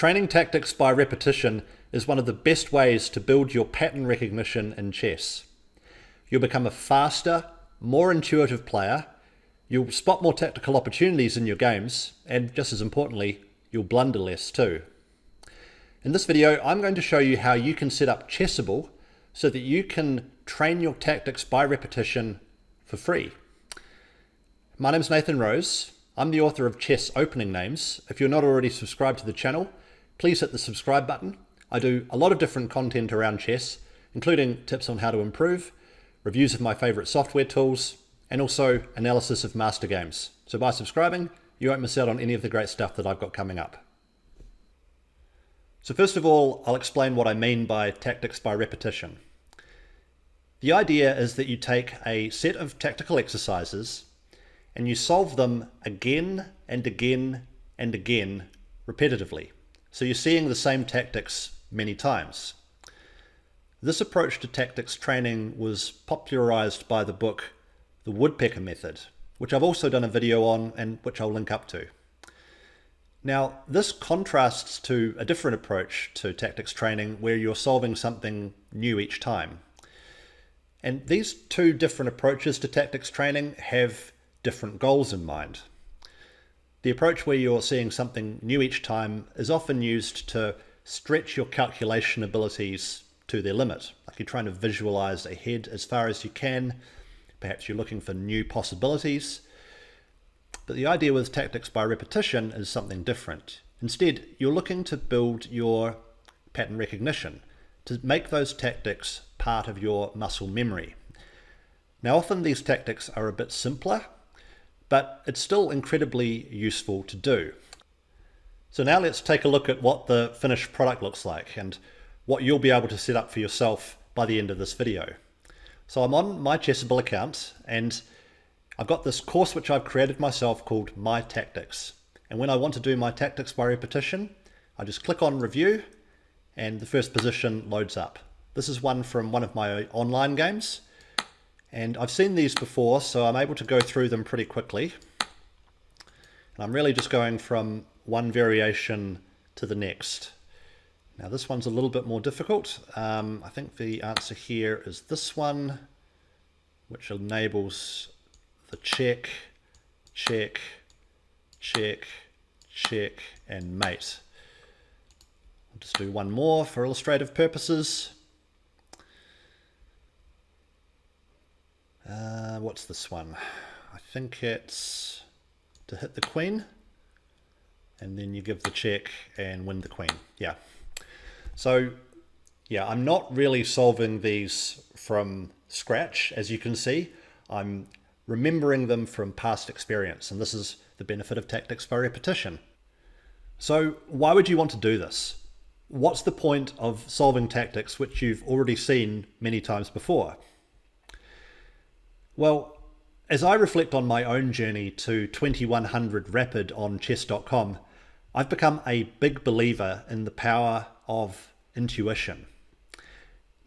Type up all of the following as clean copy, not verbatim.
Training tactics by repetition is one of the best ways to build your pattern recognition in chess. You'll become a faster, more intuitive player, you'll spot more tactical opportunities in your games, and just as importantly, you'll blunder less too. In this video, I'm going to show you how you can set up Chessable so that you can train your tactics by repetition for free. My name's Nathan Rose. I'm the author of Chess Opening Names. If you're not already subscribed to the channel, please hit the subscribe button. I do a lot of different content around chess, including tips on how to improve, reviews of my favorite software tools, and also analysis of master games. So by subscribing, you won't miss out on any of the great stuff that I've got coming up. So first of all, I'll explain what I mean by tactics by repetition. The idea is that you take a set of tactical exercises and you solve them again and again and again repetitively. So you're seeing the same tactics many times. This approach to tactics training was popularized by the book The Woodpecker Method, which I've also done a video on and which I'll link up to. Now, this contrasts to a different approach to tactics training where you're solving something new each time. And these two different approaches to tactics training have different goals in mind. The approach where you're seeing something new each time is often used to stretch your calculation abilities to their limit. Like you're trying to visualize ahead as far as you can. Perhaps you're looking for new possibilities. But the idea with tactics by repetition is something different. Instead, you're looking to build your pattern recognition, to make those tactics part of your muscle memory. Now, often these tactics are a bit simpler, but it's still incredibly useful to do. So now let's take a look at what the finished product looks like and what you'll be able to set up for yourself by the end of this video. So I'm on my Chessable account and I've got this course which I've created myself called My Tactics. And when I want to do my tactics by repetition, I just click on review and the first position loads up. This is one from one of my online games. And I've seen these before, so I'm able to go through them pretty quickly. And I'm really just going from one variation to the next. Now this one's a little bit more difficult. I think the answer here is this one, which enables the check, check, check, check, and mate. I'll just do one more for illustrative purposes. What's this one? I think it's to hit the queen and then you give the check and win the queen. Yeah. So yeah, I'm not really solving these from scratch, as you can see. I'm remembering them from past experience, and this is the benefit of tactics by repetition. So why would you want to do this? What's the point of solving tactics which you've already seen many times before? Well, as I reflect on my own journey to 2100 rapid on chess.com, I've become a big believer in the power of intuition.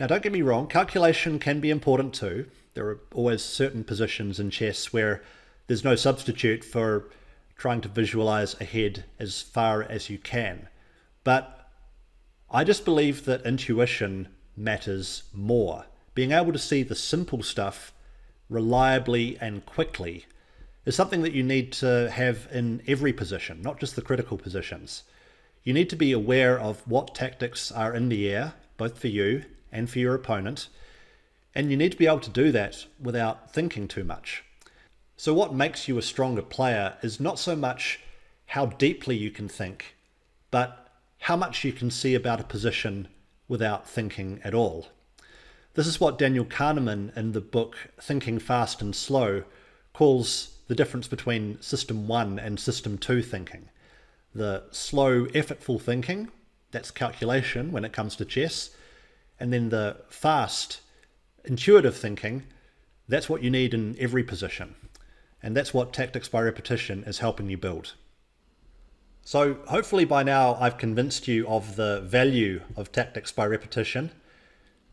Now, don't get me wrong, calculation can be important too. There are always certain positions in chess where there's no substitute for trying to visualize ahead as far as you can. But I just believe that intuition matters more. Being able to see the simple stuff reliably and quickly is something that you need to have in every position, not just the critical positions. You need to be aware of what tactics are in the air, both for you and for your opponent, and you need to be able to do that without thinking too much. So what makes you a stronger player is not so much how deeply you can think, but how much you can see about a position without thinking at all. This is what Daniel Kahneman in the book Thinking Fast and Slow calls the difference between System 1 and System 2 thinking. The slow, effortful thinking, that's calculation when it comes to chess, and then the fast, intuitive thinking, that's what you need in every position. And that's what tactics by repetition is helping you build. So hopefully by now I've convinced you of the value of tactics by repetition.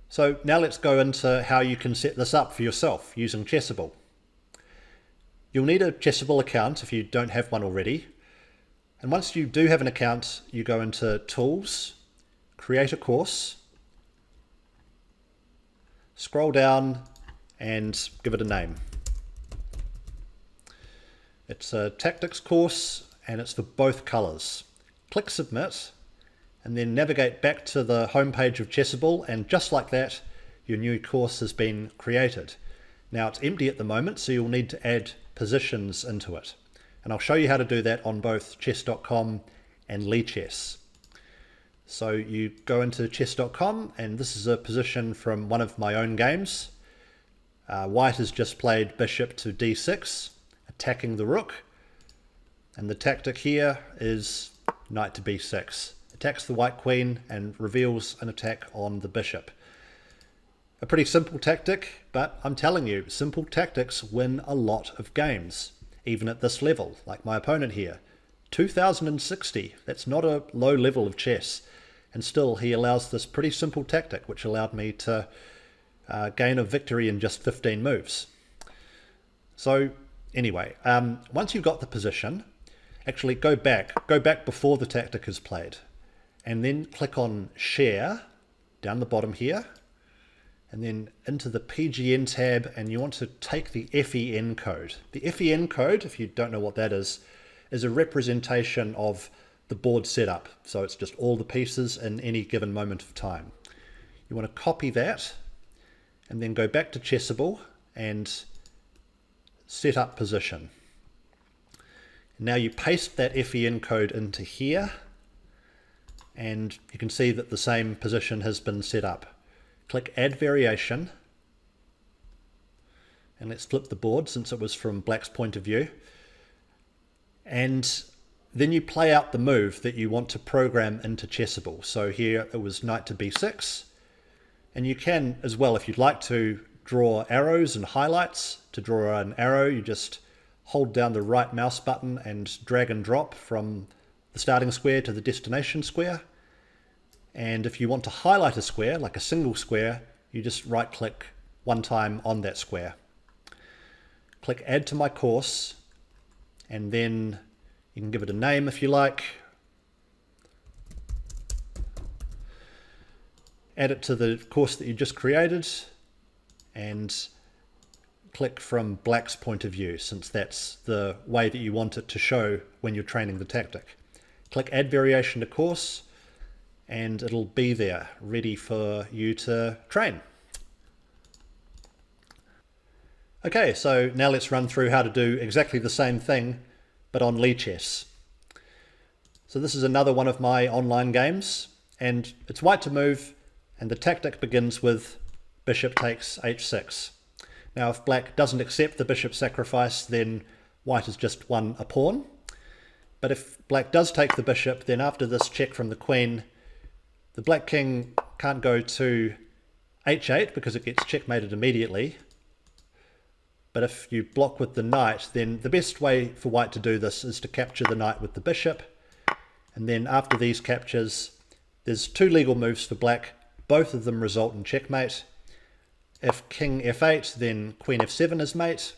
So now let's go into how you can set this up for yourself using Chessable. You'll need a Chessable account if you don't have one already. And once you do have an account, you go into Tools, Create a Course, scroll down and give it a name. It's a tactics course and it's for both colors. Click Submit and then navigate back to the home page of Chessable, and just like that, your new course has been created. Now it's empty at the moment, so you'll need to add positions into it. And I'll show you how to do that on both chess.com and Lichess. So you go into chess.com, and this is a position from one of my own games. White has just played bishop to d6, attacking the rook. And the tactic here is knight to b6. Attacks the white queen and reveals an attack on the bishop. A pretty simple tactic, but I'm telling you, simple tactics win a lot of games, even at this level, like my opponent here. 2060, that's not a low level of chess, and still he allows this pretty simple tactic, which allowed me to gain a victory in just 15 moves. So anyway, once you've got the position, actually go back before the tactic is played, and then click on Share down the bottom here, and then into the PGN tab, and you want to take the FEN code. The FEN code, if you don't know what that is a representation of the board setup. So it's just all the pieces in any given moment of time. You want to copy that and then go back to Chessable and set up position. Now you paste that FEN code into here, and you can see that the same position has been set up. Click Add Variation, and let's flip the board since it was from black's point of view. And then you play out the move that you want to program into Chessable. So here it was knight to b6, and you can as well, if you'd like to, draw arrows and highlights. To draw an arrow, you just hold down the right mouse button and drag and drop from the starting square to the destination square. And if you want to highlight a square, like a single square, you just right click one time on that square. Click Add to my course, and then you can give it a name if you like. Add it to the course that you just created, and click from black's point of view, since that's the way that you want it to show when you're training the tactic. Click Add Variation to Course, and it'll be there, ready for you to train. Okay, so now let's run through how to do exactly the same thing, but on Lichess. So this is another one of my online games, and it's white to move, and the tactic begins with bishop takes h6. Now if black doesn't accept the bishop sacrifice, then white has just won a pawn. But if black does take the bishop, then after this check from the queen, the black king can't go to h8 because it gets checkmated immediately. But if you block with the knight, then the best way for white to do this is to capture the knight with the bishop. And then after these captures, there's two legal moves for black. Both of them result in checkmate. If king f8, then queen f7 is mate.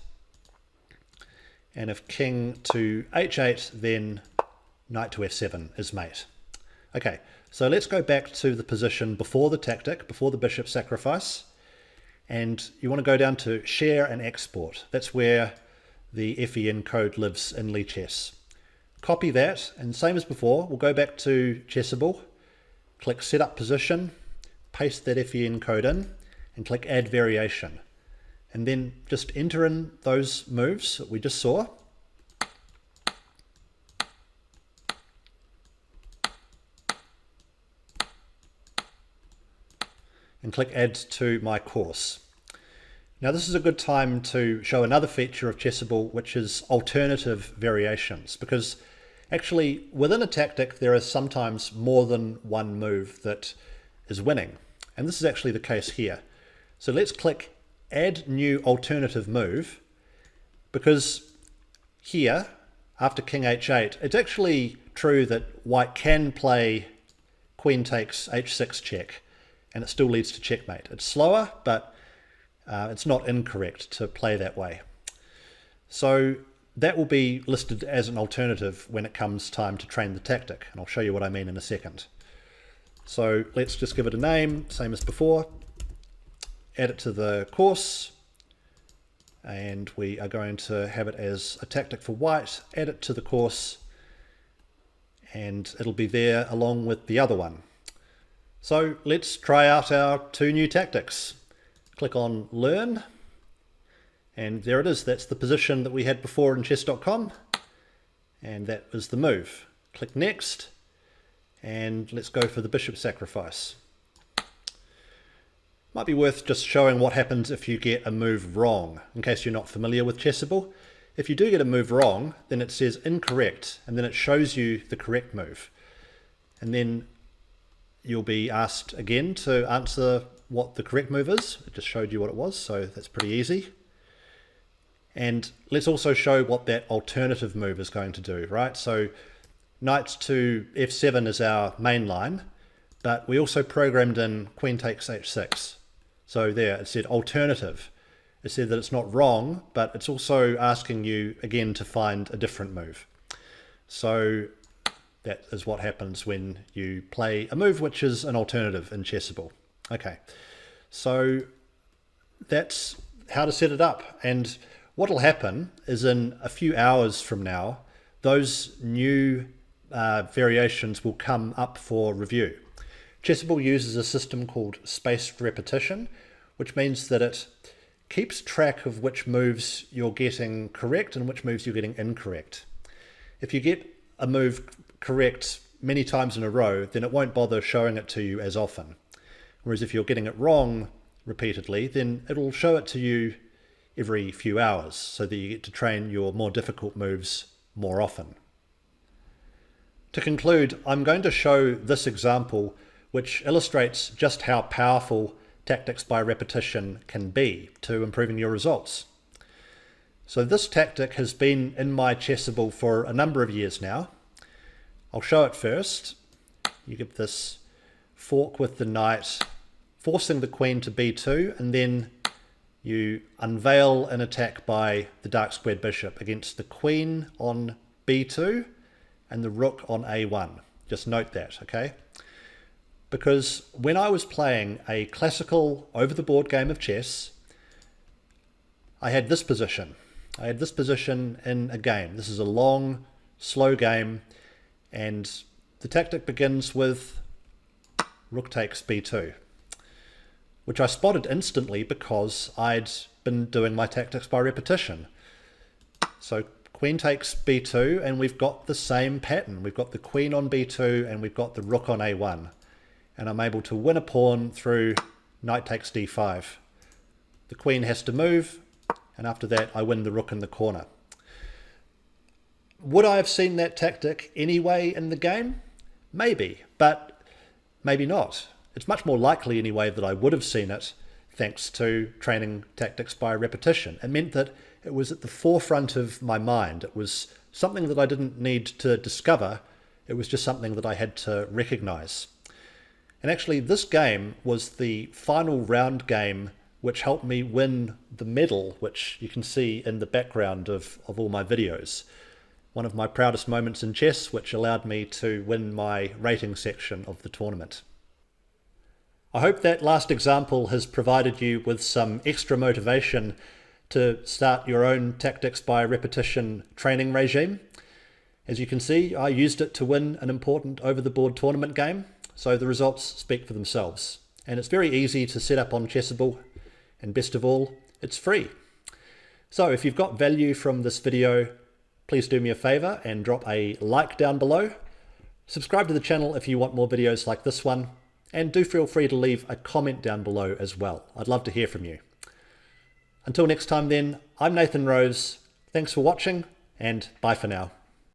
And if king to h8, then knight to f7 is mate. Okay, so let's go back to the position before the tactic, before the bishop sacrifice. And you want to go down to Share and Export. That's where the FEN code lives in Lichess. Copy that, and same as before, we'll go back to Chessable, click Set Up Position, paste that FEN code in, and click Add Variation. And then just enter in those moves that we just saw. And click Add to my course. Now this is a good time to show another feature of Chessable, which is alternative variations, because actually within a tactic there is sometimes more than one move that is winning, and this is actually the case here. So let's click Add New Alternative Move, because here after king h8 it's actually true that white can play queen takes h6 check, and it still leads to checkmate. It's slower, but it's not incorrect to play that way. So that will be listed as an alternative when it comes time to train the tactic, and I'll show you what I mean in a second. So let's just give it a name, same as before, add it to the course, and we are going to have it as a tactic for white, add it to the course, and it'll be there along with the other one. So let's try out our two new tactics. Click on Learn, and there it is. That's the position that we had before in chess.com, and that was the move. Click Next, and let's go for the bishop sacrifice. Might be worth just showing what happens if you get a move wrong, in case you're not familiar with Chessable. If you do get a move wrong, then it says incorrect, and then it shows you the correct move. And then you'll be asked again to answer what the correct move is. It just showed you what it was, so that's pretty easy. And let's also show what that alternative move is going to do, right? So knight to f7 is our main line, but we also programmed in queen takes h6. So there, it said alternative. It said that it's not wrong, but it's also asking you again to find a different move. So that is what happens when you play a move which is an alternative in Chessable. Okay, so that's how to set it up. And what will happen is in a few hours from now, those new variations will come up for review. Chessable uses a system called spaced repetition, which means that it keeps track of which moves you're getting correct and which moves you're getting incorrect. If you get a move correct many times in a row, then it won't bother showing it to you as often. Whereas if you're getting it wrong repeatedly, then it'll show it to you every few hours so that you get to train your more difficult moves more often. To conclude, I'm going to show this example which illustrates just how powerful tactics by repetition can be to improving your results. So this tactic has been in my Chessable for a number of years now. I'll show it first. You give this fork with the knight, forcing the queen to b2, and then you unveil an attack by the dark squared bishop against the queen on b2 and the rook on a1. Just note that, okay? Because when I was playing a classical over-the-board game of chess, I had this position. I had this position in a game. This is a long, slow game, and the tactic begins with rook takes b2, which I spotted instantly because I'd been doing my tactics by repetition. So queen takes b2, and we've got the same pattern. We've got the queen on b2, and we've got the rook on a1. And I'm able to win a pawn through knight takes d5. The queen has to move, and after that I win the rook in the corner. Would I have seen that tactic anyway in the game? Maybe, but maybe not. It's much more likely anyway that I would have seen it thanks to training tactics by repetition. It meant that it was at the forefront of my mind. It was something that I didn't need to discover. It was just something that I had to recognize. And actually this game was the final round game which helped me win the medal, which you can see in the background of all my videos. One of my proudest moments in chess, which allowed me to win my rating section of the tournament. I hope that last example has provided you with some extra motivation to start your own tactics by repetition training regime. As you can see, I used it to win an important over-the-board tournament game. So the results speak for themselves. And it's very easy to set up on Chessable, and best of all, it's free. So if you've got value from this video, please do me a favor and drop a like down below. Subscribe to the channel if you want more videos like this one, and do feel free to leave a comment down below as well. I'd love to hear from you. Until next time then, I'm Nathan Rose. Thanks for watching, and bye for now.